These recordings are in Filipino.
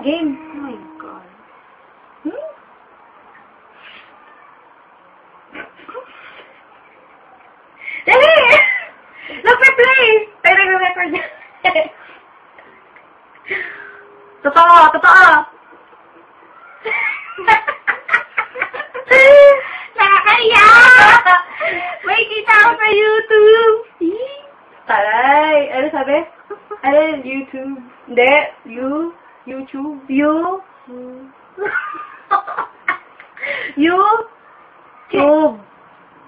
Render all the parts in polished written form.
game. Oh my God. Hmm? Dali! Nagpe-play! Ay, nagre-record niya. Totoo! Totoo! Nakakaya! May kita ako sa YouTube! Taray! Ano sabi? Ano YouTube? Hindi. YouTube. YouTube.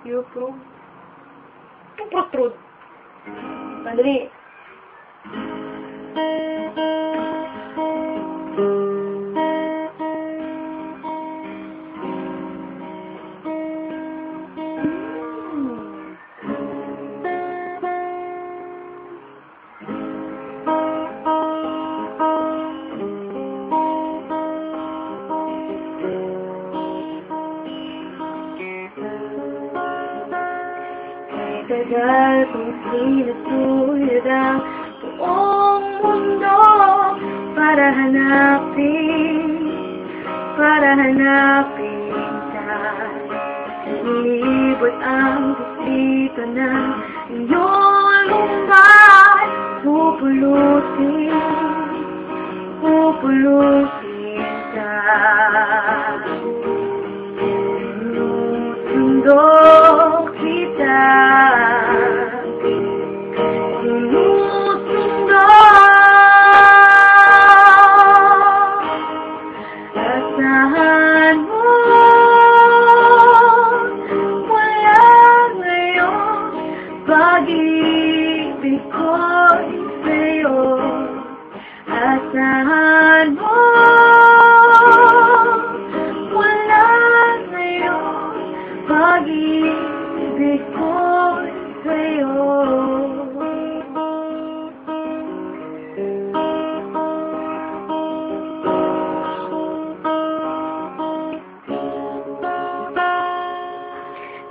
YouTube. Tuprot-trud. Mandali. Tagal kong sinasuyod ang buong mundo para hanapin ka. Inibot ang distrito ng iyong lumbay. Pupulutin ka. Sinusundok kita. Asahan mo wala ngayon pag-ibig ko'y sa'yo. Asahan mo wala ngayon pag-ibig ko'y sa'yo.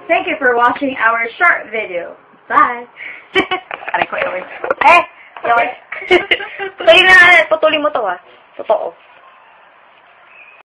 Thank you for watching our short video. Bye! Aray ko, yawin. Yawin. Putulin mo to, ha? Totoo.